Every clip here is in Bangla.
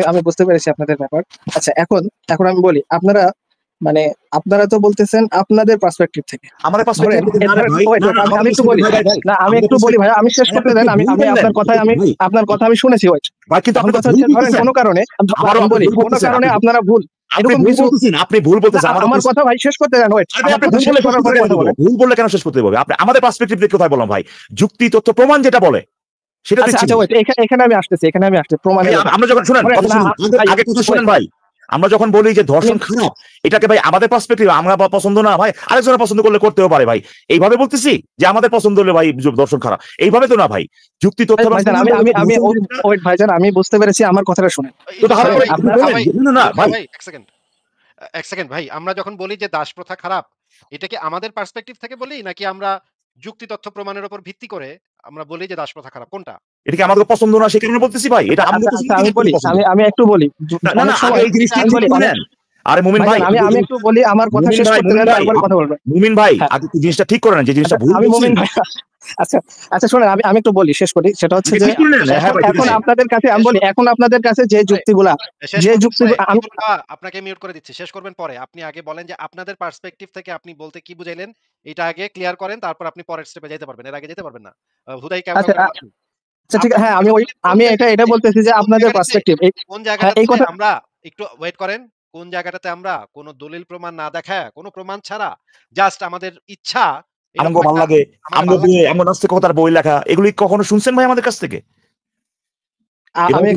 আমি বুঝতে পেরেছি আপনাদের ব্যাপার। আচ্ছা, এখন এখন আমি বলি, আপনারা মানে আপনারা তো বলতেছেন আপনাদের পার্সপেক্টিভ থেকে। আমাদের ধরেন পার্সপেক্টিভ থেকে না রে ধরেন ভাই, ওয়েট না ওয়েট না আমি আমাদের আমি একটু বলি পার্সপেক্টিভ ভাই না আমি আমাদের একটু বলি ভাই, আমি শেষ ভাই করতে আপনি দেন। কি আমি ভুল আমি বললেন ভাই আপনার কথা আমি শুনেছি ওয়েট। ভাই, কিন্তু আপনি আমার তো কথা ভুল হচ্ছে, ধরেন বলতেছেন। কোনো কারণে আমারও আমি আপনি বলি ভুল কোনো বলতেছেন, কারণে আপনারা ভুল আপনি এরকম ভুল কিছু বলতেছেন, আপনি ভুল না, বলতেছেন। আমাদের আমার কথা ভাই শেষ করতে দেন ওয়েট। আরে আমার আপনি কথা ভুল শেষ বললে শেষ করার করতে পরে কেন কথা দিব? বলেন। ভুল বললে কেন শেষ করতে হবে? আপনি আমাদের পার্সপেক্টিভ থেকে কোথায় বললাম ভাই? যুক্তি, তথ্য, প্রমাণ যেটা বলে সেটা আচ্ছা দিচ্ছি আচ্ছা ভাই। ওয়েট, এখানে আমি আসতেছি, প্রমাণের ভাই ব্যাপারে। আমরা যখন শুনেন ধরেন কথা না শুনুন, ভাই আগে কথা ওয়েট, শুনেন ভাই। আমরা যখন বলি যে আমি ধর্ষণ খারাপ, এটাকে ভাই আমাদের পার্সপেক্টিভ আমরা পছন্দ না ভাই, আরেকজনের পছন্দ করলে করতেও পারে ভাই। এইভাবে বলতেছি যে আমাদের পছন্দ হলে ভাই ধর্ষণ খারাপ, এইভাবে তো না ভাই। যুক্তি, তথ্য এবং ভাইজান প্রমাণ আমি বলে আমি তো আমি ধর্ষণ জিনিসটা। ওয়েট ভাইজান, আমি বুঝতে পেরেছি, আমার কথাটা শুনেন। তো তাহলে ধরেন পরে আপনার বলেন ভাই যে না ইঁদুর ভাই। খাওয়া ভাই, এক সেকেন্ড ভাই, আমরা যখন বলি যে দাস প্রথা খারাপ, এটা কি আমাদের পার্সপেক্টিভ থেকে বলি, নাকি আমরা যুক্তি তথ্য প্রমাণের উপর ভিত্তি করে আমরা বলি যে দাস প্রথা খারাপ, কোনটা? এটা কি আমাদের পছন্দ না সে কারণে বলতেছি ভাই? এটা আমাদের আচ্ছা পছন্দ আচ্ছা কি আমি বলি, আপনার পছন্দ? আমি একটু বলি। না না অনেক আগে সময় এই জিনিসটা আমি ঠিক বলি করে অনেক নেন। আরে মুমিন ভাই, ভাইজান, আমি একটু বলি, আমার কথা শেষ করতে মুমিন দেন, ভাই, তারপরে কথা বলবেন। মুমিন ভাই হ্যাঁ আগে একটু জিনিসটা ঠিক করে নেন, যে জিনিসটা আচ্ছা, ভুল আমি বলছেন। মোমিন ভাই। আচ্ছা আচ্ছা শুনেন, আমি একটু বলি, শেষ করি। সেটা হচ্ছে আগে যে ঠিক করে নেন। হ্যাঁ এখন ভাই ঠিক এখন আছে। আপনাদের কাছে আমি বলি, এখন আপনাদের কাছে যে ভাই, যুক্তিগুলা শেষ যে করবেন যুক্তি পরে। আমি ইঁদুর খাওয়া, আপনাকে মিউট করে দিচ্ছি। শেষ করবেন পরে। আপনি আগে বলেন যে আপনাদের পার্সপেক্টিভ থেকে আপনি বলতে কি বুঝাইলেন? এটা আগে ক্লিয়ার করেন, তারপর আপনি পরের স্টেপে যাইতে পারবেন। এর আগে যেতে পারবেন না। হুদাই কাউ কাউ আচ্ছা করে লাভ নেই। আচ্ছা ঠিক আছে, আপনার হ্যাঁ কথাটা বলেন আমি এটা বলতেছি যে কোন আপনাদের জায়গাটাতে পার্সপেক্টিভ কোন হ্যাঁ এই জায়গাটাতে কথা। আমরা একটু ওয়েট করেন। কোন জায়গাটাতে আমরা কোন দলিল প্রমাণ না দেখায়া, কোন প্রমাণ ছাড়া জাস্ট আমাদের ইচ্ছা এরকম আমগো ভাল একটা লাগে, আমাদের আমগো ভাল দিয়ে লাগছে। এমন নাস্তিকতার বই লেখা, এগুলি কখনো শুনছেন ভাই আমাদের কাছ থেকে? এভাবে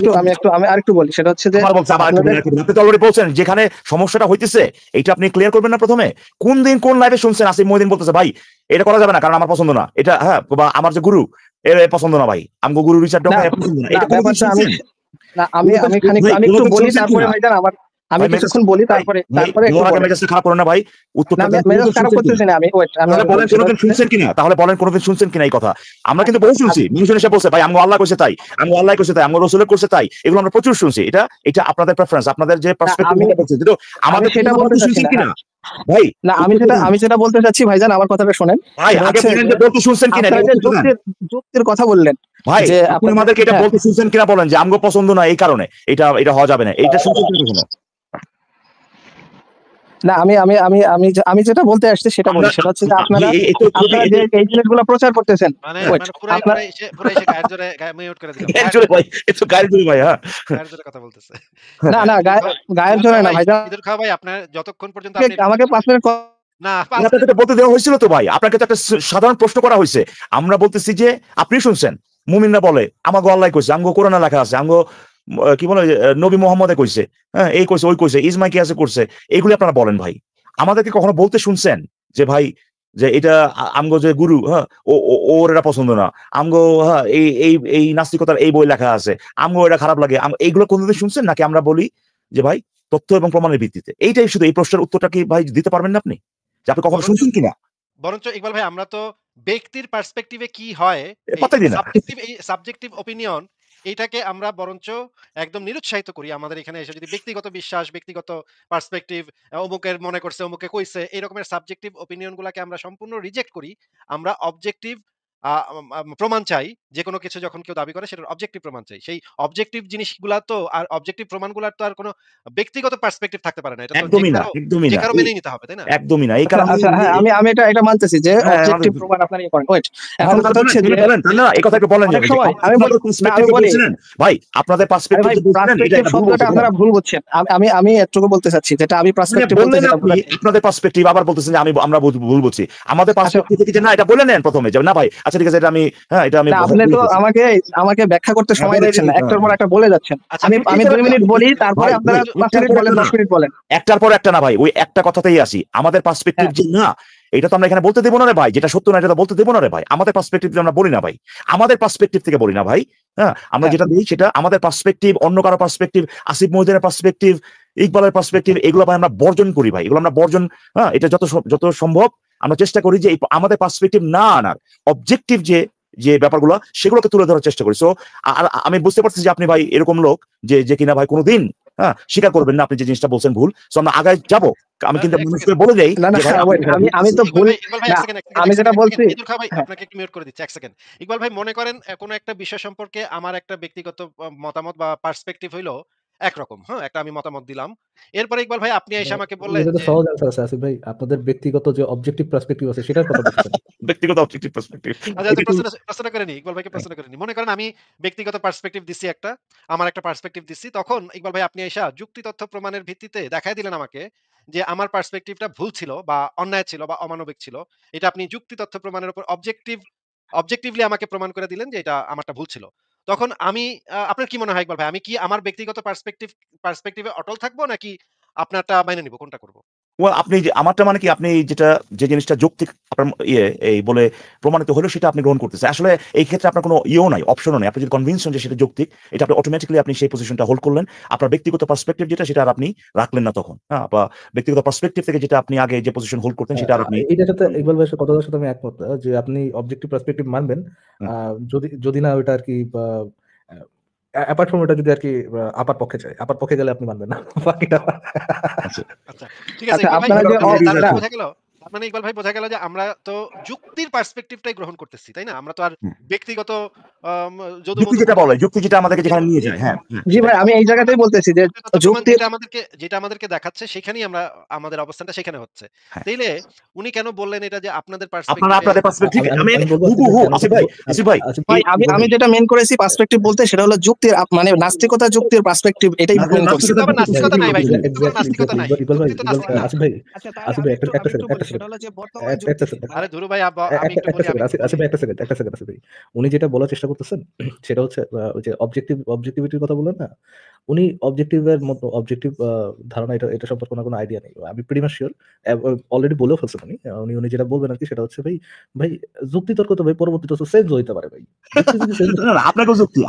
আমি আরেকটু বলি, সেটা হচ্ছে যে আবার বলছে আবার একটু আপনাদের আপনি তো অলরেডি বলছেন যেখানে সমস্যাটা হইতেছে এটা আপনি ক্লিয়ার করবেন না প্রথমে? কোন দিন কোন লাইভে শুনছেন আসিফ মহিউদ্দিন বলতেছে ভাই এটা করা যাবে না কারণ আমার পছন্দ না এটা, হ্যাঁ, বা আমার যে গুরু এর পছন্দ না ভাই, আমগো গুরু রিচার্ড না ডকার পছন্দ না, না এটা কোনদিন ব্যাপারটা আমি শুনছেন? না আমি আমি ভাই আমি একটু কোনদিন বলি, শুনছেন তারপরে কিনা? ভাইজান আমি ভাই মেজাজ, কিছুক্ষণ বলি, ভাই তারপরে ভাই তারপরে একটু বলার আগে বলেন। মেজাজটা খারাপ করে না ভাই, উত্তরটা না দেন মেজাজ কোনদিন খারাপ শুনছেন কিনা? করতেছি না আমি, আমি তাহলে বলেন বলি, সেটা কোনদিন হচ্ছে শুনছেন কিনা, তাহলে বলেন কোনদিন শুনছেন কিনা এই কথা। আমরা কিন্তু বহু শুনছি, মানুষজন এসে বলছে ভাই আমগো আল্লাহ কইছে তাই, আমগো আল্লাহ কইছে তাই, আমগো রাসূল করছে তাই, এগুলো আমরা প্রচুর শুনছি। এটা এটা আপনাদের প্রেফারেন্স, আপনাদের যে না পার্সপেক্টিভ আমি কথা বলছেন, কিন্তু আমি আমাদের সেটা বলতে কথাবার্তা চাচ্ছি শুনছেন না। কিনা হ্যাঁ ভাই? না উত্তর দেন আমি যেটা বলতে চাচ্ছি ভাইজান, আমার কথাটা শোনেন। ভাই, সেটা আগে হচ্ছে বলেন যে যে বলতে শুনছেন কিনা, এটা আপনারা যে উত্তর দেন যুক্তির কথা বললেন ভাই। যে আপনি আপনাদের আমাদেরকে এটা হ্যাঁ বলতে শুনছেন কিনা বলেন যে আমগো পছন্দ না এই কারণে এটা এটা হওয়া যাবে না, এটা শুনছেন কিনা কখনো? না আমি যেটা বলতে আসছি সেটা আমরা বলি, সেটা হচ্ছে যে আপনারা এই তো খুবই আপনারা যে এই জিনিসগুলো প্রচার করতেছেন মানে ওয়েট মানে পুরাই আপনার পুরাই এসে পুরাই এসে গায়ের জোরে মিউট করে দিলাম। গায়ের গায়ের জোরে জোরে ভাই, এ তো গায়ের জোরে ভাই। হ্যাঁ গায়ের জোরে কথা বলতেছে। না না ইঁদুর খাওয়া গায়ের ইঁদুর জোরে খাওয়া না ভাই, ভাইজান, ইঁদুর খাওয়া ভাই, আপনার যতক্ষণ পর্যন্ত আপনি আমাকে 5 মিনিট না 5 আপনাকে মিনিট এটা বলতে দেওয়া হয়েছিল তো ভাই, আপনাকে তো একটা সাধারণ প্রশ্ন করা হয়েছে। আমরা বলতেছি যে আপনি শুনছেন মুমিনরা বলে আমাগো আল্লাহ কইছে, আমগো কোরআনে লেখা আছে, আমগো কি বলে নবী মুহাম্মদে কইছে, হ্যাঁ এই কইছে ওই কইছে ইজমা কি আছে করছে, এগুলি আপনারা বলেন ভাই। আমাদেরকে কখনো বলতে শুনছেন যে ভাই যে এটা আমগো যে গুরু, হ্যাঁ ওর এটা পছন্দ না, আমগো হ্যাঁ এই এই এই নাস্তিকতার এই বই লেখা আছে, আমগো এটা খারাপ লাগে, এইগুলো কোনদিন শুনছেন নাকি? আমরা বলি যে ভাই তথ্য এবং প্রমাণের ভিত্তিতে, এইটাই শুধু। এই প্রশ্নের উত্তরটা কি ভাই দিতে পারবেন না আপনি, যে আপনি কখনো বরঞ্চ শুনছেন কিনা? বরঞ্চ ইকবাল ভাই, আমরা তো ব্যক্তির পার্সপেক্টিভে কি হয়, এই পাত্তাই দিই না। সাবজেক্টিভ ওপিনিয়ন, এইটাকে আমরা বরঞ্চ একদম নিরুৎসাহিত করি। আমাদের এখানে এসে যদি ব্যক্তিগত বিশ্বাস, ব্যক্তিগত পার্সপেক্টিভ, অমুকের মনে করছে, অমুকে কইছে, এই রকমের সাবজেক্টিভ ওপিনিয়ন গুলাকে আমরা সম্পূর্ণ রিজেক্ট করি। আমরা অবজেক্টিভ প্রমাণ চাই। যেকোনো কিছু যখন কেউ দাবি করে সেটার অবজেক্টিভ প্রমাণ চাই। সেই অবজেক্টিভ জিনিসগুলা তো, আর অবজেক্টিভ প্রমাণগুলার তো আর কোনো ব্যক্তিগত পার্সপেক্টিভ থাকতে পারে না। এটা তো একদমই না, একদমই যে না, কারো মেনেই নিতে হবে, তাই না? একদমই না। এই আচ্ছা কারণে আচ্ছা হ্যাঁ আমি এটা মানতেছি যে অবজেক্টিভ প্রমাণ আপনারা ইয়ে করেন। ওয়েট এখন কথা হচ্ছে যে বলেন না, এই কথা একটু বলেন যে অনেক সময় আমি বলি, আপনাদের না পার্সপেক্টিভ আমি বলি বলছিলেন ভাই, আপনাদের আরে পার্সপেক্টিভ ভাই, যে বলছিলেন এটা পার্সপেক্টিভ এটা ভুল শব্দটা বলছিলেন। আপনারা ভুল বুঝছেন। আমি এতটুকু বলতে চাচ্ছি, যেটা আমি পার্সপেক্টিভ বলতে বললেন যেটা আপনি বুঝাচ্ছি। আপনাদের পার্সপেক্টিভ, আবার বলতেছেন যে আমরা ভুল বলছি। আমাদের আচ্ছা পার্সপেক্টিভ থেকে যে না এটা বলে নেন প্রথমে যে না ভাই আচ্ছা ঠিক আছে এটা আমি, হ্যাঁ এটা আমি না আপনি তো আমাকে ব্যাখ্যা করতে সময় দিচ্ছেন না, একটার পর একটা বলে যাচ্ছেন। আচ্ছা, আমি 2 মিনিট বলি, তারপরে ভাই আপনারা 5 মিনিট বলেন, 10 মিনিট বলেন। একটার পর একটা না ভাই, ওই একটা কথাতেই আসি। আমাদের পার্সপেক্টিভ হ্যাঁ যে না এটা তো আমরা এখানে বলতে দেবো না রে ভাই, যেটা সত্য না এটা তো বলতে দেবো না রে ভাই। আমাদের পার্সপেক্টিভ আমরা বলি না ভাই, আমাদের পার্সপেক্টিভ থেকে বলি না ভাই। হ্যাঁ আমরা হ্যাঁ যেটা দিই সেটা আমাদের পার্সপেক্টিভ, অন্য কারো পার্সপেক্টিভ, আসিফ মহিউদ্দিনের পার্সপেক্টিভ, ইকবালের পার্সপেক্টিভ, এগুলো ভাই আমরা বর্জন করি ভাই, এগুলো আমরা বর্জন, হ্যাঁ এটা যত সম্ভব আমরা চেষ্টা করি যে আমাদের পার্সপেক্টিভ না আনার, অবজেক্টিভ যে যে ব্যাপারগুলো সেগুলোকে তুলে ধরার চেষ্টা করি। সো আমি বুঝতে পারছি যে আপনি ভাই এরকম লোক যে কিনা ভাই কোনোদিন হ্যাঁ, স্বীকার করবেন না আপনি যে জিনিসটা বলছেন ভুল। সো আমরা আগায় যাবো। আমি কিন্তু এক মানুষ সেকেন্ড। করে বলে দেই না, না, যে ভাই আপনি wait, এটা আমি ভুল আমি তো করছেন। ভুল ইকবাল ভাই না, এক সেকেন্ড, এক সেকেন্ড, আমি এক যেটা সেকেন্ড, এক বলছি সেকেন্ড। ইদুল খা ভাই হ্যাঁ, আপনাকে একটু মিউট করে দিচ্ছি ১ সেকেন্ড। ইকবাল ভাই মনে করেন কোনো একটা বিষয় সম্পর্কে আমার একটা ব্যক্তিগত মতামত বা পার্সপেক্টিভ হইলো একরকম, হ্যাঁ? একটা আমি মতামত দিলাম। এরপরে ইকবাল ভাই আপনি আইসা আমাকে বললেন এটা তো যে সহজ আনসার আছে আসিফ ভাই। আপনাদের ব্যক্তিগত যে অবজেক্টিভ পার্সপেক্টিভ আছে সেটার কথা বলতেছেন। ব্যক্তিগত অবজেক্টিভ পার্সপেক্টিভ। আচ্ছা, এটা আচ্ছা, একটু প্রশ্নটা করে নিই। ইকবাল ভাইকে প্রশ্ন করে নিই। মনে করেন আমি ব্যক্তিগত পার্সপেক্টিভ দিছি একটা, আমার একটা পার্সপেক্টিভ দিছি। তখন ইকবাল ভাই আপনি আইসা যুক্তি তথ্য প্রমাণের ভিত্তিতে দেখায় দিলেন আমাকে যে আমার পার্সপেক্টিভটা ভুল ছিল বা অন্যায় ছিল বা অমানবিক ছিল। এটা আপনি যুক্তি তথ্য প্রমাণের উপর অবজেক্টিভলি আমাকে প্রমাণ করে দিলেন যে এটা আমারটা ভুল ছিল। তখন আমি আপনার কি মনে হয় ইকবাল ভাই আমি কি আমার ব্যক্তিগত পার্সপেক্টিভ এ অটল থাকবো নাকি আপনারটা মাইনে নিব? কোনটা করব? আপনি যে আমারটা মানে কি আপনি যেটা যে জিনিসটা যৌক্তিক আপনার এই বলে প্রমাণিত হলো সেটা আপনি গ্রহণ করতেছেন। আসলে এই ক্ষেত্রে আপনার কোনো নাই, অপশনও নাই। আপনি যদি কনভিন্স হন যে সেটা যৌক্তিক, এটা আপনি অটোমেটিক্যালি আপনি সেই পজিশনটা হোল্ড করলেন। আপনার ব্যক্তিগত পার্সপেক্টিভ যেটা সেটা আর আপনি রাখলেন না তখন। হ্যাঁ? বা ব্যক্তিগত পার্সপেক্টিভ থেকে যেটা আপনি আগে যে পজিশন হোল্ড করতেন সেটা আর আপনি এইটার সাথে ইকবাল ভাইয়ের কথাটার সাথে আমি একমত যে আপনি অবজেক্টিভ পার্সপেক্টিভ মানবেন। হুম। যদি যদি না ওইটা আরকি অ্যাপার্ট ফ্রম ওটা যদি আরকি আপার পক্ষে যায়। আপার পক্ষে গেলে আপনি মানবেন না। বাকিটা আচ্ছা। আচ্ছা, ঠিক আছে আচ্ছা, ইকবাল ভাই আপনারা যে তার মানে না, বোঝা গেল তার মানে ইকবাল ভাই বোঝা গেল যে আমরা তো যুক্তির পার্সপেক্টিভটাই গ্রহণ করতেছি, তাই না? আমরা তো আর হুম। ব্যক্তিগত আম যুক্তি যদু-মধু যেটা কোনো বলে, যুক্তি যেটা আমাদেরকে যেটা যেখানে নিয়ে জি, যায়। হ্যাঁ, হ্যাঁ। জি ভাই, সেটাই। আমি এই জায়গাতেই বলতেছি যে যুক্তি তথ্য প্রমাণ যুক্তির যেটা আমাদেরকে দেখাচ্ছে সেখানেই আমরা আমাদের অবস্থানটা সেখানে হচ্ছে। হ্যাঁ। তাইলে উনি কেন বললেন এটা যে আপনাদের আপনারা পার্সপেক্টিভ এ আপনাদের পার্সপেক্টিভ আমি আমি আমি আমি বলবো আসিফ হুবহু ভাই কেন আসিফ ভাই, আসিফ ভাই আসিফ ভাই, এই আমি যেটা মেন করেছি পার্সপেক্টিভ বলতে সেটা হলো যুক্তির মানে নাস্তিকতা যুক্তির পার্সপেক্টিভ এটাই না, মেন করছি। যুক্তি তো আবার নাস্তিকতা নাই ভাই। যুক্তি তো আবার এক্সাক্টলি নাস্তিকতা নাই। ইকবাল ভাই যুক্তি তো ইকবাল নাস্তিক না। আসিফ ভাই আচ্ছা, তাহলে আসিফ ভাই একটা আমি একটু বলি সেকেন্ড সেটা হলো যে বর্তমান একটা যুক্তি সেকেন্ড আরে ধুরু ভাই আমি একটু বলি, আমি একটু আসিফ বলি। ভাই একটা সেকেন্ড ভাই। উনি যেটা বলার চেষ্টা করতেছেন সেটা হচ্ছে ওই যে অবজেক্টিভিটির কথা বললেন না? উনি অবজেক্টিভ ধারণা এটা সম্পর্কে ওনার কোনো আইডিয়া নেই। আমি প্রিটি মাচ সিউর অলরেডি বলেও ফেলছেন উনি। উনি যেটা বলবেন আরকি সেটা হচ্ছে ভাই যুক্তিতর্ক তো ভাই পরবর্তীতে চেঞ্জ হইতে পারে ভাই। যুক্তি যদি চেঞ্জ না, না, আপনাকেও যুক্তি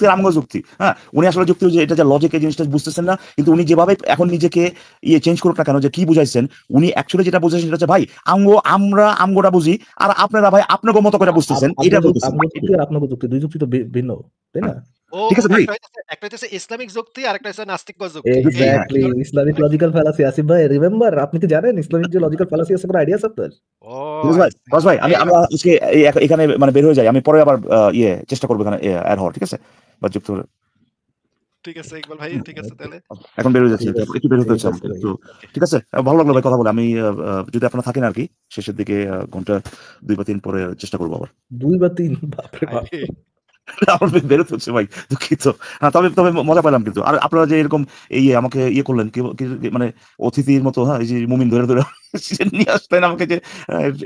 আর আমগো যুক্তি। হ্যাঁ? উনি আসলে যুক্তি যে এটা যে লজিক এই জিনিসটা বুঝতেছেন না। কিন্তু উনি যেভাবে এখন নিজেকে চেঞ্জ করুক না কেন যে কি বুঝাইছেন, উনি অ্যাকচুয়ালি যেটা বুঝাইছেন সেটা হচ্ছে ভাই আমরা আমগোটা বুঝি আর আপনারা ভাই আপনাগো মতো করে বুঝতেছেন। এটা বলতেছেন। আমগো যুক্তি আর আপনাগো যুক্তি ২ যুক্তি তো ভিন্ন, তাই না? ও ঠিক আছে ভাই? একটা হইতেছে ইসলামিক যুক্তি আরেকটা হচ্ছে নাস্তিক্য যুক্তি। এই হ্যাঁ। Exactly Islamic logical fallacy Asif ভাই রিমেম্বার আপনি কি জানেন ইসলামিক যে লজিক্যাল ফ্যালাসি আছে কোনো আইডিয়া আছে আপনার? ও ফিরোজ আই ভাই, সি। ফিরোজ ভাই, আমি এই আমরা আজকে এখানে মানে বের হয়ে যাই। আমি পরে আবার চেষ্টা করবো এখানে এড হওয়ার। ঠিক আছে? বা যুক্ত হওয়ার। ঠিক আছে ইকবাল ভাই, ঠিক আছে তাহলে। এখন বের হয়ে যাচ্ছি। ঠিক আছে একটু বের হতে ঠিক হচ্ছে আছে আমাকে। ভাই। তো ঠিক আছে? ভালো লাগলো ভাই ঠিক কথা বলে। আমি যদি আপনারা থাকেন আরকি শেষের দিকে ঘন্টা ২ বা ৩ পরে চেষ্টা করব আবার। ২ বা ৩ বাপরে বাপ! হায়রে! আমার বেরোতে হচ্ছে ভাই। দুঃখিত। তবে মজা পেলাম কিন্তু। আর আপনারা যে এরকম আমাকে করলেন মানে অতিথির মতো, হ্যাঁ? এই যে মুমিন ধরে নিয়ে আসলেন আমাকে যে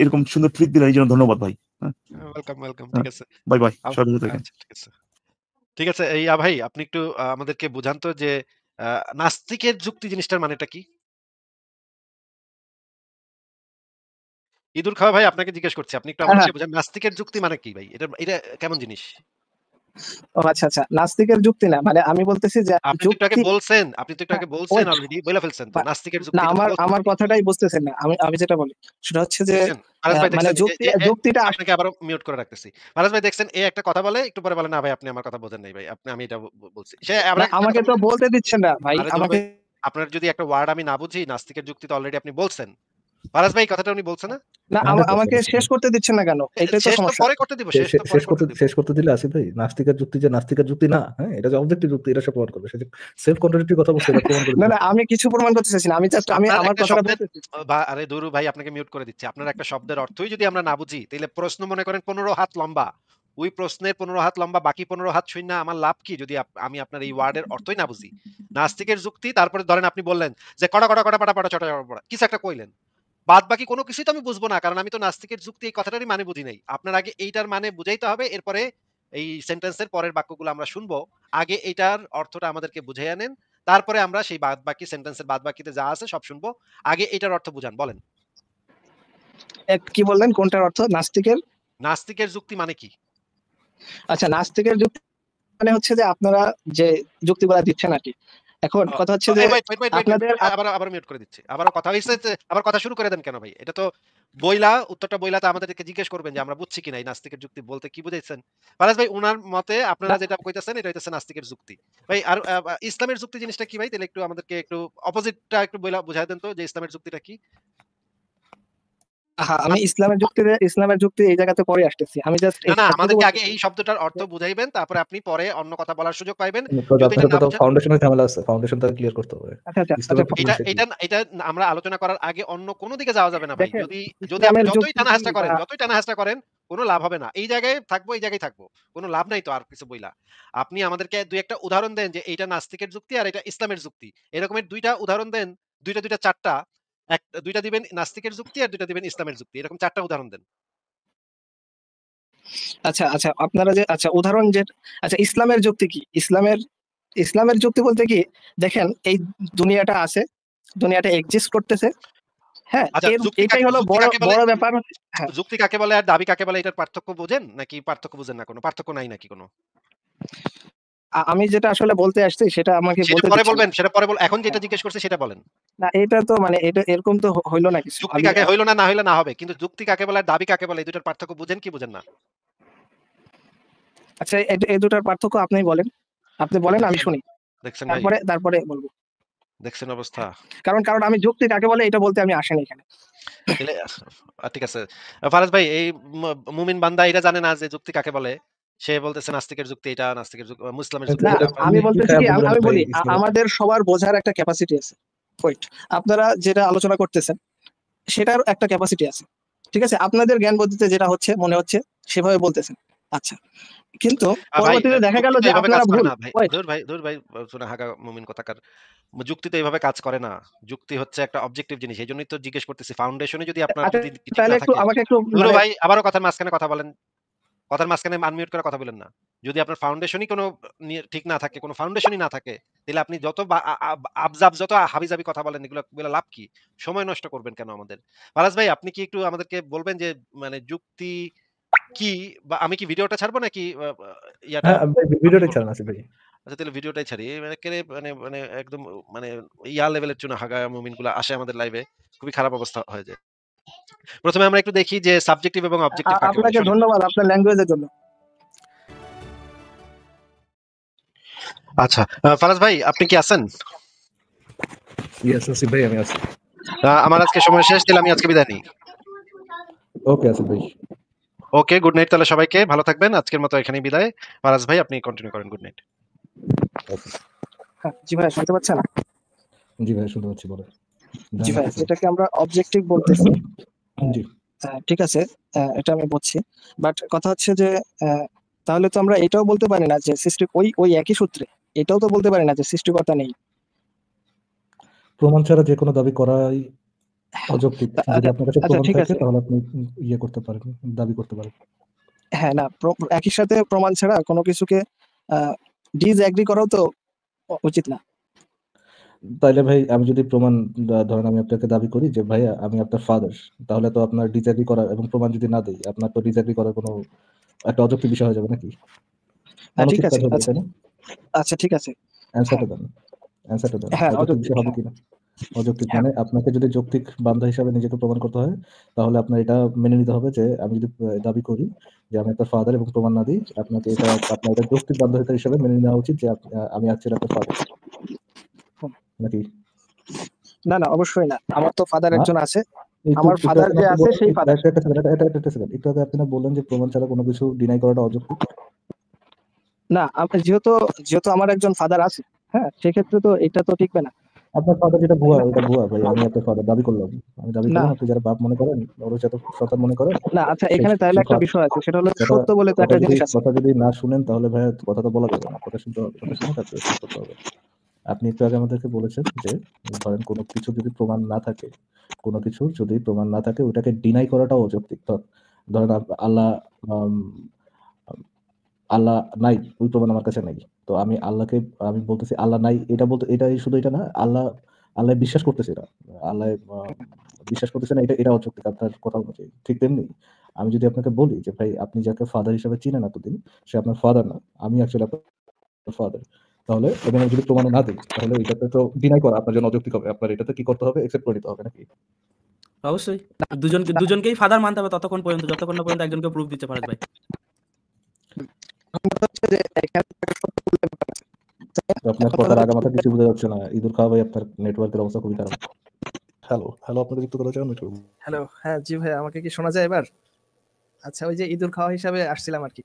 এরকম সুন্দর ট্রিট দিলেন এইজন্য ধন্যবাদ ভাই। হ্যাঁ? ওয়েলকাম। হ্যাঁ। ঠিক আছে। By, by. আম সবাই ভালো থাকেন। আচ্ছা ঠিক আছে। ঠিক আছে ভাই আপনি একটু আমাদেরকে বুঝান তো যে আ নাস্তিকের যুক্তি জিনিসটার মানেটা কি? ইদুল খাওয়া ভাই আপনাকে জিজ্ঞেস করছি। আপনি একটু হ্যাঁ, হ্যাঁ। আমাদেরকে বুঝান নাস্তিকের যুক্তি মানে কি ভাই? এটা কেমন জিনিস? ও আচ্ছা, নাস্তিকের যুক্তি না মানে আমি বলতেছি যে আপনি তো একটু আগে যুক্তি বলছেন, হ্যাঁ, অলরেডি বইলা ফেলছেন তো। বা নাস্তিকের না, যুক্তি এটা তো বলছেন আমার আপনি। কথাটাই বুঝতেছেন না। আমি যেটা বলি সেটা হচ্ছে যে দেখছেন? ফারাজ ভাই মানে দেখছেন যুক্তিটা আপনাকে আবারও মিউট করে রাখতেছি। ফারাজ ভাই দেখছেন একটা কথা বলে একটু পরে বলে না ভাই আপনি আমার কথা বোঝেন নাই ভাই। আমি এটা বলছি। সে আবার না, একটা আমাকে কথা তো বলে বলতে দিচ্ছেন না ভাই। আরে ধুর আমাকে ভাই আপনার যদি একটা ওয়ার্ড আমি না বুঝি নাস্তিকের যুক্তি তো অলরেডি আপনি বলছেন। ফারাজ ভাই কথাটা উনি বলছে না? না, 100% আমাকে শেষ করতে দিচ্ছেন না কেন? এটাই তো শেষ তো সমস্যা। পরে করতে দিব, শেষ তো পরে করতে দিব। শেষ করতে দিলে আসিফ ভাই নাস্তিকের যুক্তি যে নাস্তিকের যুক্তি না, হ্যাঁ? এটা যে অবজেক্টিভ যুক্তি এটা সে প্রমাণ করবে। সে যে সেলফ কন্ট্রাডিক্টরি কথা বলছে এটা প্রমাণ করে না, দিবে। না, আমি কিছু প্রমাণ করতে চাইছি না। আমি জাস্ট আপনার আমার একটা কথাটা শব্দের বলতেছি। আরে ধুরু ভাই আপনাকে মিউট করে দিচ্ছি। আপনার একটা শব্দের অর্থই যদি আমরা না বুঝি, তাইলে প্রশ্ন মনে করেন ১৫ হাত লম্বা। ওই প্রশ্নের ১৫ হাত লম্বা বাকি ১৫ হাত শুইনা আমার লাভ কি যদি আমি আপনার এই ওয়ার্ডের অর্থই না বুঝি? নাস্তিকের যুক্তি তারপরে ধরেন আপনি বললেন যে কটা পাটা পাটা চটা পড়া। কিছু একটা কইলেন। বাদ বাকি কোন কিছুই তো আমি বুঝবো না। কারণ আমি তো নাস্তিকের যুক্তি এই কথাটারই মানে বুঝি নাই। আপনার আগে এইটার মানে বুঝাইতে হবে। এরপরে এই সেন্টেন্সের পরের বাক্যগুলো আমরা শুনবো। আগে এইটার অর্থটা আমাদেরকে বুঝাইয়া নেন। তারপরে আমরা সেই বাদবাকি সেন্টেন্সের বাদবাকিতে যা আছে সব শুনবো। আগে এটার অর্থ বুঝান বলেন। কি বললেন কোনটার অর্থ? নাস্তিকের? নাস্তিকের যুক্তি মানে কি? আচ্ছা, নাস্তিকের যুক্তি মানে হচ্ছে যে আপনারা যে যুক্তিগুলা দিচ্ছেন আরকি। এখন কথা হচ্ছে যে ওয়েট আপনাদের আবার মিউট করে দিচ্ছি। আবারও কথা হইছে যে আবার কথা শুরু করে দেন কেন ভাই? এটা তো উত্তরটা বইলা তো আমাদেরকে জিজ্ঞেস করবেন যে আমরা বুঝছি কিনা এই নাস্তিকের যুক্তি বলতে কি বুঝাইছেন? ফারাজ ভাই উনার মতে আপনারা যেটা কইতেছেন এটা হইতেছে নাস্তিকের যুক্তি। ভাই আর ইসলামের যুক্তি জিনিসটা কি ভাই? তাহলে একটু আমাদেরকে একটু অপোজিটটা একটু বুঝায় দেন তো যে ইসলামের যুক্তিটা কি? আমি ইসলামের যুক্তি এই জায়গাতে পরে আসতেছি। আমি জাস্ট না, এতটুকু আমাদেরকে আগে বলতেছি এই শব্দটার অর্থ বুঝাইবেন। তারপরে আপনি পরে অন্য কথা বলার সুযোগ পাইবেন। বিকজ যদি আপনার এটা না সাথে তো বুঝেন ফাউন্ডেশনের ঝামেলা আছে। ফাউন্ডেশনটা ক্লিয়ার করতে হবে। আচ্ছা, আচ্ছা, আচ্ছা ইসলামের এটা ফাউন্ডেশন কি? এটা এটা আমরা আলোচনা করার আগে অন্য কোন দিকে যাওয়া যাবে না ভাই। দেখেন যদি যদি আপনি ইসলামের যতই যুক্তি কি বা টানা হেঁচড়া করেন কোন লাভ হবে না। এই জায়গায় থাকবো, এই জায়গায় থাকবো। কোন লাভ নাই তো আর কিছু বইলা। আপনি আমাদেরকে ২ একটা উদাহরণ দেন যে এইটা নাস্তিকের যুক্তি আর এটা ইসলামের যুক্তি। এরকমের ২ টা উদাহরণ দেন। ২ টা ৪ টা ২ টা দিবেন নাস্তিকের যুক্তি আর ২ টা দিবেন ইসলামের যুক্তি। এরকম ৪ টা উদাহরণ দেন। আচ্ছা, আচ্ছা আপনারা যে আচ্ছা উদাহরণ যে আচ্ছা ইসলামের যুক্তি কি? ইসলামের যুক্তি বলতে কি দেখেন এই দুনিয়াটা আছে, দুনিয়াটা এক্সিস্ট করতেছে। হ্যাঁ? আচ্ছা এটাই হলো বড় ব্যাপার হ্যাঁ। যুক্তি কাকে বলে আর দাবি কাকে বলে এটার পার্থক্য বোঝেন? নাকি পার্থক্য বুঝেন না কোন? পার্থক্য নাই নাকি কোন? আমি যেটা আসলে বলতে আসছি সেটা আমাকে সেটা বলতে পরে দিচ্ছেন না। বলবেন, সেটা পরে এখন যেটা জিজ্ঞেস করছি সেটা বলেন। না এটা তো মানে এটা এরকম তো হইল না কিছু। যুক্তি কাকে হইল না হইলে না হবে। কিন্তু যুক্তি কাকে বলে আর দাবি কাকে বলে এই দুটার পার্থক্য বুঝেন কি বুঝেন না? আচ্ছা এই দুটার পার্থক্য আপনিই বলেন। আপনি বলেন আমি দেখছেন শুনি। দেখছেন ভাই, তারপরে বলব। দেখছেন অবস্থা। কারণ আমি যুক্তি কাকে বলে এটা বলতে আমি আসিনি এখানে। তাইলে ঠিক আছে। ফারাজ ভাই এই মুমিন বান্দা এটা জানে না যে যুক্তি কাকে বলে। সে বলতেছে নাস্তিকের যুক্তি এটা, নাস্তিকের যুক্তি মুসলিমের যুক্তি না এটা। আমি আপনি কি বলতেছি খায়া কি বললেন আমি ভাই বলি ইসলামের? আমাদের সবার বোঝার একটা ক্যাপাসিটি আছে। ওয়েট আপনারা যেটা আলোচনা করতেছেন সেটার একটা ক্যাপাসিটি আছে। ঠিক আছে? আপনাদের জ্ঞান বুদ্ধিতে যেটা হচ্ছে মনে হচ্ছে সেভাবে বলতেছেন। আচ্ছা। কিন্তু ভাই পরবর্তীতে দেখা গেল যুক্তি তো যে এভাবে কাজ আপনারা করে ভুল। না ভাই। ওয়েট ধুর ভাই শুনে হাগা মুমিন কোথাকার। যুক্তি তো এভাবে কাজ করে না। যুক্তি হচ্ছে একটা অবজেক্টিভ জিনিস। এজন্যই তো জিজ্ঞেস করতেছি ফাউন্ডেশনে যদি আপনার আচ্ছা যদি ঠিক তাহলে না একটু থাকে। আমাকে একটু ধুরো মানে ভাই আবারও কথার মাঝখানে কথা বলেন। কথার মাঝখানে আনমিউট করে কথা বলেন না। যদি আপনার ফাউন্ডেশনই কোনো ঠিক না থাকে, কোনো ফাউন্ডেশনই না থাকে, তাহলে আপনি যত বা আ আ আবজাব যত হাবিজাবি কথা বলেন এগুলা লাভ কি? সময় নষ্ট করবেন কেন আমাদের? ফারাজ ভাই আপনি কি একটু আমাদেরকে বলবেন যে মানে যুক্তি কি? বা আমি কি ভিডিওটা ছাড়বো নাকি ইয়াটা হ্যাঁ, ভাই আপনি ভিডিওটাই বলবেন? ছাড়েন আসিফ ভাই। আচ্ছা তাহলে ভিডিওটাই ছাড়ি। মানে এক্কেরে মানে মানে একদম মানে ইয়া লেভেলের চুনাহাগা মুমিনগুলা আসে আমাদের লাইভে। খুবই খারাপ অবস্থা হয়ে যায়। ১ম এ আমরা একটু দেখি যে সাবজেক্টিভ এবং অবজেক্টিভ কাকে বলে। আপনাকে শুনেন। ধন্যবাদ আপনার ল্যাঙ্গুয়েজের জন্য। আচ্ছা ফারাজ ভাই আপনি কি আছেন? ইয়েস আসিফ ভাই আমি আছি। আমার আজকে সময় শেষ। তাহলে আমি আজকে বিদায় নিই। ওকে আসিফ ভাই। ওকে, গুড নাইট তাহলে সবাইকে। ভালো থাকবেন। আজকের মতো এখানেই বিদায়। ফারাজ ভাই আপনি কন্টিনিউ করেন। Good night. ওকে। হ্যাঁ, জি ভাই শুনতে পাচ্ছেন? জি ভাই শুনতে পাচ্ছি বলেন। জি ধারণা ভাই করতেছেন। এটাকে আমরা অবজেক্টিভ বলতেছি। জি। ঠিক আছে। এটা আমি বুঝছি। বাট কথা হচ্ছে যে তাহলে তো আমরা এটাও বলতে পারি না যে সৃষ্টি ওই একই সূত্রে এটাও তো বলতে পারি না যে সৃষ্টিকর্তা নেই। প্রমাণ ছাড়া যেকোনো দাবি করাই অযৌক্তিক। যদি আচ্ছা, আপনার কাছে আচ্ছা প্রমাণ ঠিক থাকে আছে। তাহলে আপনি ইয়ে করতে পারেন, দাবি করতে পারেন। হ্যাঁ, না একই সাথে প্রমাণ ছাড়া কোনো কিছুকে আ ডিসএগ্রি করাও তো উচিত না। তাইলে ভাই আমি যদি প্রমাণ ধরেন আমি আপনাকে দাবি করি যে ভাইয়া আমি আপনার ফাদার, তাহলে তো আপনার ডিসএগ্রি করা এবং প্রমাণ যদি না দেই, আপনার তো ডিসএগ্রি করার কোনো একটা অযৌক্তিক বিষয় হয়ে যাবে নাকি? ঠিক অনুচিত আছে। কাজ হয়ে যাবে, আচ্ছা, তাই না? আচ্ছা ঠিক আছে। অ্যান্সারটা হ্যাঁ, দেন। অ্যান্সারটা দেন। হ্যাঁ অযৌক্তিক অযৌক্তিক। বিষয় হবে হ্যাঁ, কিনা? অযৌক্তিক হ্যাঁ, মানে আপনাকে যদি যৌক্তিক বান্ধা হিসাবে নিজেকে প্রমাণ করতে হয়, তাহলে আপনার এটা মেনে নিতে হবে যে আমি যদি দাবি করি যে আমি আপনার ফাদার এবং প্রমাণ না দিই, আপনার এটা যৌক্তিক বাধ্যবাধকতা হিসাবে মেনে নেওয়া উচিত যে আমি অ্যাকচুয়ালি আপনার ফাদার। হুম। নাকি? না, না অবশ্যই না। আমার তো ফাদার না? একজন আছে। একটু আমার একটু ফাদার আগে যে আপনি আছে বললেন সেই ফাদার। একটা সেকেন্ড, একটা সেকেন্ড। একটু আগে আপনি না বললেন যে প্রমাণ ছাড়া কোনো কিছু ডিনাই করাটা অযৌক্তিক। না যেহেতু আমার একজন ফাদার আছে, হ্যাঁ? সেক্ষেত্রে তো এটা তো টিকবে না। আপনার ফাদার যেটা তাই ভুয়া, না? ওটা ভুয়া ভাই। আমি আপনার ফাদার দাবি করলাম। আমি দাবি না, করলাম আপনি যারা বাপ মনে করেন, নবজাতক সন্তান মনে করেন, না আচ্ছা সেই এখানে তাহলে সেই একটা বিষয় আছে। সেটা হলো কথা সত্য বলে তো কথা একটা যদি জিনিস আছে। কথা যদি না শুনেন তাহলে ভাইয়া কথা তো বলা যাবে না। কথা শুনতে হবে। কথা শুনে তারপরে শেষ করতে হবে। আপনি একটু আগে আমাদেরকে বলেছেন যে ধরেন কোনো কিছু যদি প্রমাণ না থাকে, কোনো কিছুর যদি প্রমাণ না থাকে ওটাকে ডিনাই করাটাও অযৌক্তিক। ধরেন আল্লাহ আম আল্লাহ নাই, ওই প্রমাণ আমার কাছে নাই। তো আমি বলতেছি আল্লাহ নাই, এটা বলতে শুধু এটা না, আল্লাহ বিশ্বাস করতেছি না। আল্লাহ আ বিশ্বাস করতেছে না, এটা অযৌক্তিক আপনার কথা অনুযায়ী। ঠিক তেমনি আমি যদি আপনাকে বলি যে ভাই আপনি যাকে ফাদার হিসেবে চিনেন এতদিন, সে আপনার ফাদার না। আমি অ্যাকচুয়ালি আপনার ফাদার, তাহলে এবং আমি যদি প্রমাণ না দিই তাহলে এটাতে তো ডিনাই করা আপনার জন্য অযৌক্তিক হবে। আপনার এটাতে কি করতে হবে? অ্যাকসেপ্ট করে নিতে হবে নাকি? অবশ্যই দুজনকেই ফাদার মানতে হবে যতক্ষণ না পর্যন্ত একজনকে প্রুফ দিচ্ছে ফারাজ ভাই। আমার কথা হচ্ছে যে এখানে সত্য বলতে ব্যাপার আছে। আপনার কথা কথার হচ্ছে- আগামাথা কিছু বোঝা যাচ্ছে না। ঈদুল খাওয়া ভাই, আপনার নেটওয়ার্কের অবস্থা খুবই খারাপ। হ্যালো, আপনাদের যুক্ত করা যায় নেটওয়ার্ক? হ্যালো, হ্যাঁ জি ভাই, আমাকে কি শোনা যায় এবার? আচ্ছা, ওই যে ঈদুল খাওয়া হিসাবে আসছিলাম আর কি।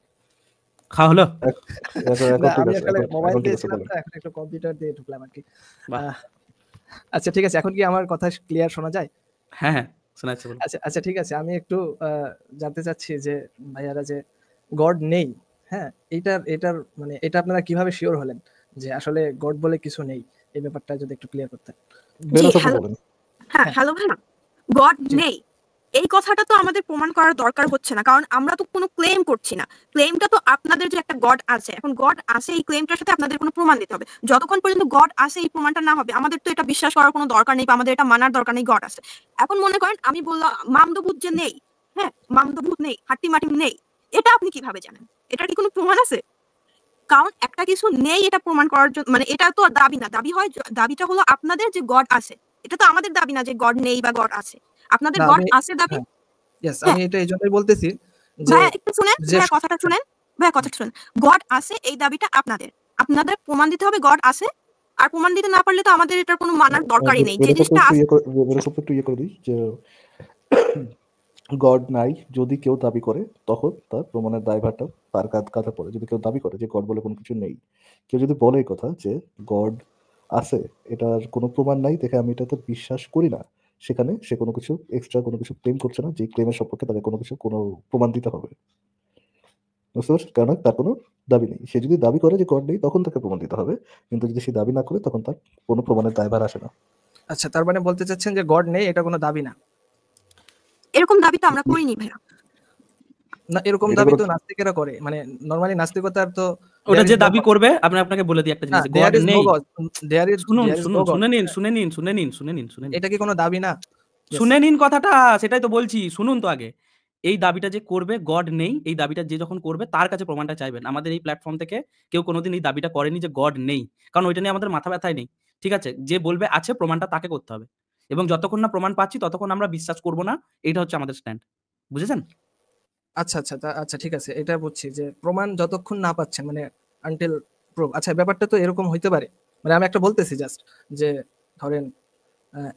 খাওয়া হলো? এখন না, ঠিক আমি আছে, আসলে মোবাইল এখন ঠিক আছে, দিয়েছিলাম বলেন। তো, এখন একটু কম্পিউটার দিয়ে ঢুকলাম আর কি। বাহ। আচ্ছা ঠিক আছে, এখন কি আমার কথা ক্লিয়ার শোনা যায়? হ্যাঁ শোনা যাচ্ছে বলুন। আচ্ছা আচ্ছা ঠিক আছে, আমি একটু জানতে চাচ্ছি যে ভাইয়ারা যে গড নেই, হ্যাঁ, এটার মানে এটা আপনারা কিভাবে শিওর হলেন যে আসলে গড বলে কিছু নেই? এই ব্যাপারটা যদি একটু ক্লিয়ার করতেন। বেরোস আপনি হ্যালো। বলেন। হ্যাঁ, হ্যাঁ। হ্যালো ভাইয়া। গড জি। নেই। এই কথাটা তো আমাদের প্রমাণ করার দরকার হচ্ছে না। কারণ আমরা তো কোনো ক্লেম করছি না। ক্লেমটা তো আপনাদের যে একটা গড আছে। এখন গড আছে, এই ক্লেমটার সাথে আপনাদের কোনো প্রমাণ দিতে হবে। যতক্ষণ পর্যন্ত গড আছে এই প্রমাণটা না হবে, আমাদের তো এটা বিশ্বাস করার কোনো দরকার নেই বা আমাদের এটা মানার দরকার নেই গড আছে। এখন মনে করেন আমি বললাম মামদভূত যে নেই, হ্যাঁ, মামদভূত নেই, হাট্টিমাটিম নেই। এটা আপনি কিভাবে জানেন? এটার কি কোনো প্রমাণ আছে? কারণ একটা কিছু নেই এটা প্রমাণ করার জন্য, মানে এটা তো দাবি না। দাবিটা হলো আপনাদের যে গড আছে। এটা তো আমাদের দাবি না যে গড নেই বা গড আছে। আপনাদের না, গড আমি- আছে দাবি। হ্যাঁ, ইয়েস, আমি এটা এইজন্যই বলতেছি যে ভাইয়া একটু শুনেন, যে ভাইয়া কথাটা শুনেন, ভাইয়া কথাটা শুনেন। গড আছে এই দাবিটা আপনাদের। আপনাদের প্রমাণ দিতে হবে গড আছে। আর প্রমাণ দিতে না পারলে তো আমাদের এটার কোনো মানার দরকারই নেই। যে জিনিসটা আছে একটু ইয়ে করে দিই যে গড নাই যদি কেউ দাবি করে, তখন তার প্রমাণের দায়ভারটা তার কাঁধে পড়ে। যদি কেউ দাবি করে যে গড বলে কোনো কিছু নেই, কেউ যদি বলে এই কথা যে গড আছে, এটার কোনো প্রমাণ নাই দেখে আমি এটাতে বিশ্বাস করি না, সেখানে সে কোনো কিছু এক্সট্রা কোনো কিছু ক্লেম করছে না, যে ক্লেমের সম্পর্কে তাকে কোনো প্রমাণ দিতে হবে। বুঝতে পারছেন? কারণ তার কোনো দাবি নেই। সে যদি দাবি করে যে গড নেই, তখন তাকে প্রমাণ দিতে হবে। কিন্তু যদি সে দাবি না করে, তখন তার কোনো প্রমাণের দায়ভার আসে না। আচ্ছা, তার মানে বলতে চাচ্ছেন যে গড নেই এটা কোনো দাবি না? এরকম দাবি তো আমরা করিনি ভাইয়া। না, এরকম এটা দাবি কোনো- তো নাস্তিকেরা করে। মানে নরমালি নাস্তিকতার তো ওটা there যে is no দাবি God. করবে আপনাকে বলে দিই একটা না, জিনিস, there গড is no নেই। God. There is শুনুন no God. শুনে নিন। এটা কি কোনো দাবি না? Yes. শুনে নিন কথাটা, সেটাই তো বলছি, শুনুন তো আগে। এই দাবিটা যে করবে গড নেই, এই দাবিটা যে যখন করবে তার কাছে প্রমাণটা চাইবেন। আমাদের এই প্ল্যাটফর্ম থেকে কেউ কোনোদিন এই দাবিটা করেনি যে গড নেই, কারণ ওইটা নিয়ে আমাদের মাথা ব্যথাই নেই। ঠিক আছে, যে বলবে আছে প্রমাণটা তাকে করতে হবে, এবং যতক্ষণ না প্রমাণ পাচ্ছি ততক্ষণ আমরা বিশ্বাস করব না। এটা হচ্ছে আমাদের স্ট্যান্ড, বুঝেছেন? আচ্ছা আচ্ছা আচ্ছা ঠিক আছে, এটা বুঝছি যে প্রমাণ যতক্ষণ না পাচ্ছেন, মানে আনটিল প্রুফ। আচ্ছা, ব্যাপারটা তো এরকম হইতে পারে, মানে আমি একটা বলতেছি জাস্ট যে ধরেন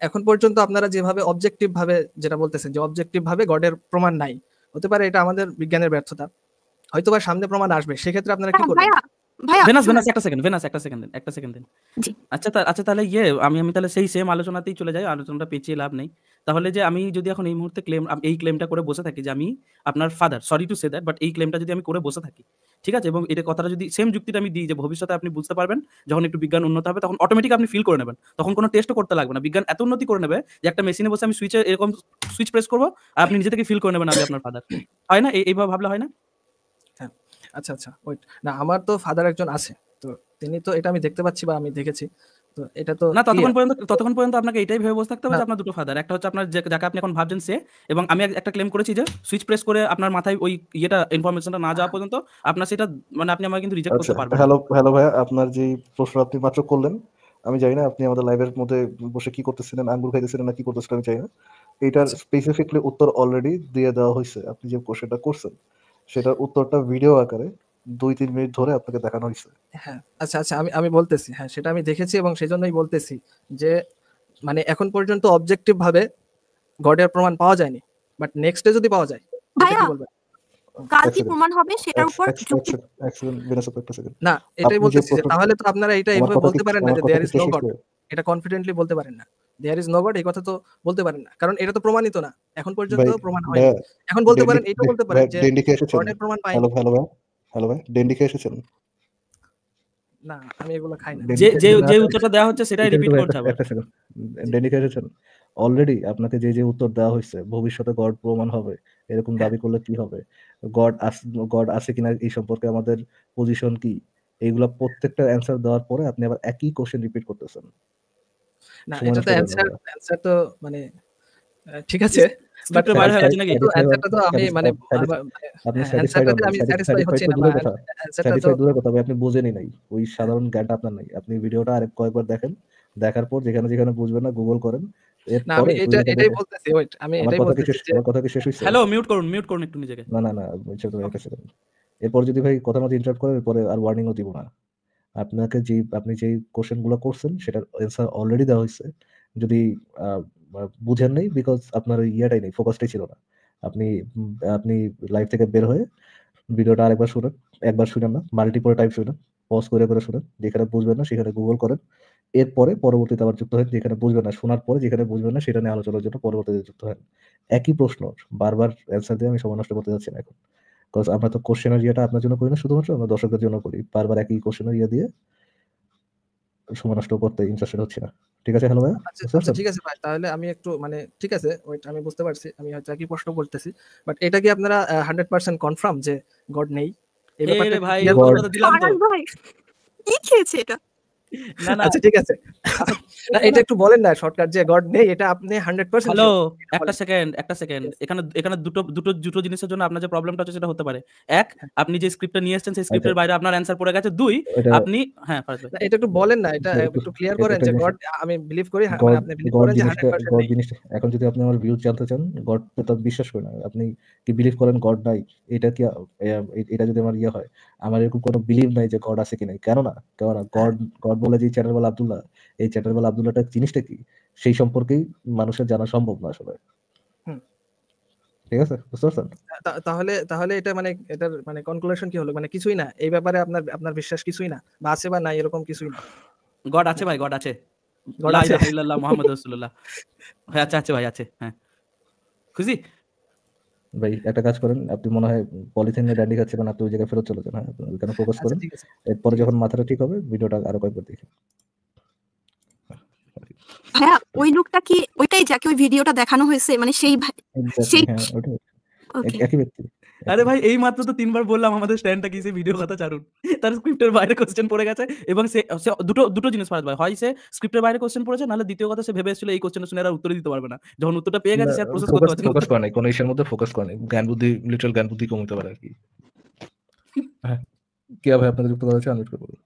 এখন পর্যন্ত আপনারা যেভাবে অবজেক্টিভ ভাবে যেটা বলতেছেন যে অবজেক্টিভ ভাবে গডের প্রমাণ নাই, হতে পারে এটা আমাদের বিজ্ঞানের ব্যর্থতা, হয়তোবা সামনে প্রমাণ আসবে, সেক্ষেত্রে আপনারা কি হ্যাঁ, করবেন? ভাইয়া ভেনাস শুনুন। একটা সেকেন্ড দিন। জি। আচ্ছা তাহলে আমি তাহলে সেই সেম আলোচনাতেই চলে যাই, আলোচনাটা পেঁচিয়ে লাভ নেই। তাহলে যে আমি যদি এখন এই মুহূর্তে এই ক্লেমটা করে বসে থাকি যে আমি আপনার father, sorry to say that, but এই ক্লেমটা যদি আমি করে বসে থাকি, ঠিক আছে, এবং এটা কথাটা যদি সেম যুক্তিটা আমি দিই যে ভবিষ্যতে আপনি বুঝতে পারবেন যখন একটু বিজ্ঞান উন্নত হবে, তখন অটোমেটিক আপনি ফিল করে নেবেন, তখন কোনো টেস্টও করতে লাগবে না। বিজ্ঞান এত উন্নতি করে নেবে যে একটা মেশিনে বসে আমি এরকম সুইচ প্রেস করবো আর আপনি নিজে থেকে ফিল করে নেবেন আমি আপনার ফাদার। হয় না? এইভাবে ভাবলে হয় না? আচ্ছা আচ্ছা, ওয়েট, না আমার তো ফাদার একজন আছে, তো তিনি তো, এটা আমি দেখতে পাচ্ছি বা আমি দেখেছি, তো এটা তো না, clear। ততক্ষণ পর্যন্ত আপনাকে এটাই ভেবে বসে থাকতে হবে না। যে আপনার দুটো ফাদার। একটা হচ্ছে আপনার যাকে আপনি এখন ভাবছেন সে, এবং আমি একটা ক্লেম করেছি যে সুইচ প্রেস করে আপনার মাথায় ওই ইনফরমেশনটা না যাওয়া পর্যন্ত আপনার সেটা, মানে আপনি আমাকে কিন্তু রিজেক্ট আচ্ছা, করতে পারবেন না। হ্যালো ভাইয়া, আপনার যে প্রশ্ন আপনি মাত্র করলেন, আমি জানি না আপনি আমাদের লাইভের মধ্যে বসে কি করতেছিলেন, আঙ্গুর খাইতেছিলেন না কি করতেছিলেন, আমি জানি না। এটার স্পেসিফিকলি উত্তর অলরেডি দিয়ে দেওয়া হয়েছে। আপনি যে কোশ্চেনটা করছেন সেটার উত্তরটা ভিডিও আকারে 2-3 মিনিট ধরে আপনাকে দেখানো হয়েছে। হ্যাঁ, আচ্ছা আচ্ছা, আমি বলতেছি, হ্যাঁ সেটা আমি দেখেছি এবং সেজন্যই বলতেছি যে মানে এখন পর্যন্ত অবজেক্টিভ ভাবে গডের প্রমাণ পাওয়া যায়নি, বাট নেক্সটে যদি পাওয়া যায় এটা ভাইয়া কি বলবেন? কাল এক কি সেকেন্ড, প্রমাণ হবে সেটার উপর যুক্তি। এক সেকেন্ড বিনাশ, একটা সেকেন্ড। না, এটাই আপনি যে বলতেছি যে প্রশ্ন- তাহলে তো আপনারা এটা আমার এইভাবে কথা বলতে কি- পারেন না আমার যে কথা দেয়ার কি ইজ শেষ নো গড, হয়েছে? এটা কনফিডেন্টলি বলতে পারেন না। দেয়ার ইজ নো গড এই কথা তো বলতে পারেন না, কারণ এটা তো প্রমাণিত না, এখন পর্যন্ত ভাই, প্রমাণ হয়নি। এখন বলতে পারেন, এটাও বলতে পারেন যে ডেন্ডি খেয়ে এসেছেন? গডের প্রমাণ পাইনি। হ্যালো ভাই, ডেন্ডি খেয়ে এসেছেন? না, আমি এগুলো খাই না। যে উত্তরটা দেওয়া হচ্ছে সেটাই রিপিট করতে হবে। একটা সেকেন্ড, ডেন্ডি খেয়ে এসেছেন? অলরেডি আপনাকে যে উত্তর দেওয়া হয়েছে, ভবিষ্যতে গড প্রমাণ হবে এরকম দাবি করলে কি হবে, গড আছে কিনা এই সম্পর্কে আমাদের পজিশন কি, এইগুলা প্রত্যেকটা অ্যান্সার দেওয়ার পরে আপনি আবার একই কোশ্চেন রিপিট করতেছেন। না, সময় এটা নষ্ট তো করবেন না। অ্যান্সার তো মানে ঠিক আছে, স্ক্রিপ্টের বাইরে হয়ে গেছে নাকি? কিন্তু অ্যান্সারটা তো আমি মানে আপনি হ্যাঁ, স্যাটিসফাইড অ্যান্সারটাতে আমি স্যাটিসফাই হচ্ছি না, দূরের কথা, অ্যান্সারটা তো স্যাটিসফাইড দূরের কথা ভাই, আপনি বুঝেনই নাই, ওই সাধারণ জ্ঞানটা আপনার নাই। আপনি ভিডিওটা আরেক কয়েকবার দেখেন, দেখার পর যেখানে যেখানে বুঝবেন না গুগল করেন, না আমি এরপরে এটাই বলতেছি, ওয়েট আমি আমার এটাই কথা কি বলতেছি শেষ, যে আমার কথা কি শেষ হয়েছে? হ্যালো, মিউট করুন একটু নিজেকে। না না না সেটা তো একটা সেকেন্ড। এরপর যদি ভাই কথা মতো ইন্টারাপ্ট করেন, এরপরে আর ওয়ার্নিংও দিব না। আপনাকে আপনি যেই কোশ্চেন গুলো করছেন সেটার অ্যান্সার অলরেডি দেওয়া হয়েছে। যদি বুঝেন নাই বিকজ আপনার ইয়াটাই নেই, ফোকাসটাই ছিল না। আপনি আপনি লাইভ থেকে বের হয়ে ভিডিওটা আরেকবার শুনেন, একবার শুনেন না, মাল্টিপল টাইম শুনেন, পজ করে করে শুনেন, যেখানে বুঝবেন না সেখানে গুগল করেন, এরপরে পরবর্তীতে আবার যুক্ত হয়, যেখানে বুঝবেন না শোনার পরে যেখানে বুঝবেন না সেটা নিয়ে আলোচনার জন্য পরবর্তীতে যুক্ত হয়। একই প্রশ্ন বারবার অ্যান্সার দিয়ে আমি সময় নষ্ট করতে যাচ্ছি না এখন, বিকজ আমরা তো কোশ্চেনের ইয়েটা আপনার জন্য করি না, শুধুমাত্র আমরা দর্শকদের জন্য করি। বারবার একই কোশ্চেনের ইয়ে দিয়ে সময় নষ্ট করতে ইন্টারেস্টেড হচ্ছে না। ঠিক আছে? হ্যালো ভাইয়া, আচ্ছা বুঝতে পারছেন? ঠিক আছে ভাই, তাহলে আমি একটু মানে ঠিক আছে, ওয়েট আমি বুঝতে পারছি, আমি হয়তো একই প্রশ্ন করতেছি, বাট এটা কি আপনারা 100% কনফার্ম যে গড নেই? এই হে ব্যাপারটা রে ভাই, clear God- করবেন? কথা দিলাম তো। ফারাজ ভাই কি খেয়েছে এটা? না না, আচ্ছা ঠিক আছে, না এটা একটু বলেন না শর্টকাট যে গড নেই, এটা আপনি 100% হ্যালো, sure? একটা সেকেন্ড। এখানে দুটো জিনিসের জন্য আপনার যে প্রবলেমটা হচ্ছে সেটা হতে পারে। এক, আপনি যে স্ক্রিপ্টটা নিয়ে এসেছেন সেই স্ক্রিপ্টের বাইরে আপনার অ্যান্সার পড়ে গেছে। দুই, এটা আপনি হ্যাঁ ফারাজ ভাই। না, এটা একটু বলেন না, এটা একটু ক্লিয়ার করেন যে গড আমি বিলিভ করি, মানে আপনি বিলিভ করেন যে 100% নেই। জিনিসটা এখন যদি আপনি আমার ভিউ জানতে চান, গড তো বিশ্বাস করেন না, আপনি কি বিলিভ করেন গড নাই? এটা কি এটা যদি আমার ইয়ে হয়, আমার এরকম কোনো বিলিভ নাই যে গড আছে কি নাই। কেননা গড গড বলে যে চ্যানেল বলে আব্দুল্লাহ, এই চ্যানেল বলে আব্দুল্লাহটা জিনিসটা কি সেই সম্পর্কেই মানুষের জানা সম্ভব না আসলে। হুম। ঠিক আছে, বুঝতে পারছেন? তাহলে তাহলে এটা মানে এটার মানে কনক্লুশন কি হলো, মানে কিছুই না এই ব্যাপারে আপনার বিশ্বাস কিছুই না, বা আছে বা নাই এরকম কিছুই না? গড আছে ভাই, গড আছে। God লা আছে? ইলাহা ইল্লাল্লাহ মুহাম্মাদুর রাসূলুল্লাহ। হ্যাঁ আছে ভাই, আছে। হ্যাঁ। খুশি? ভাই একটা কাজ করেন, আপনি মনে হয় পলিথিনে ড্যান্ডি খাচ্ছিলেন, আপনি ওই জায়গায় ফেরত চলে যান। হ্যাঁ, আপনি ওইখানে ফোকাস আচ্ছা করেন। ঠিক আছে। এরপরে যখন মাথাটা ঠিক হবে ভিডিওটা আরো কয়েকবার দেখেন। ভাইয়া ওই লোকটা কি ওইটাই যাকে ওই ভিডিওটা দেখানো হয়েছে, মানে সেই Exactly, সেই হ্যাঁ ওটাই, ওকে একই ব্যক্তি। আরে ভাই এই মাত্র তো ৩ বার বললাম আমাদের স্ট্যান্ডটা কি, সেই ভিডিও কথা ছাড়ুন। তার স্ক্রিপ্টের বাইরে কোশ্চেন পড়ে গেছে এবং সে দুটো জিনিস ফারাজ ভাই, হয় সে স্ক্রিপ্টের বাইরে কোশ্চেন পড়েছে, নাহলে দ্বিতীয় কথা সে ভেবে এসেছিল এই কোশ্চেনটা শুনে আর উত্তর দিতে পারবে না। যখন উত্তরটা পেয়ে গেছে সে আর প্রসেস করতে পারছে না। ফোকাস করে নাই, কোনো ইস্যুর মধ্যে ফোকাস করে নাই, জ্ঞান বুদ্ধি, লিটারাল জ্ঞান বুদ্ধি কমতে পারে আর কি। হ্যাঁ, কি ভাই আপনাদের যুক্ত করা হচ্ছে, আনমিউট করে বলুন।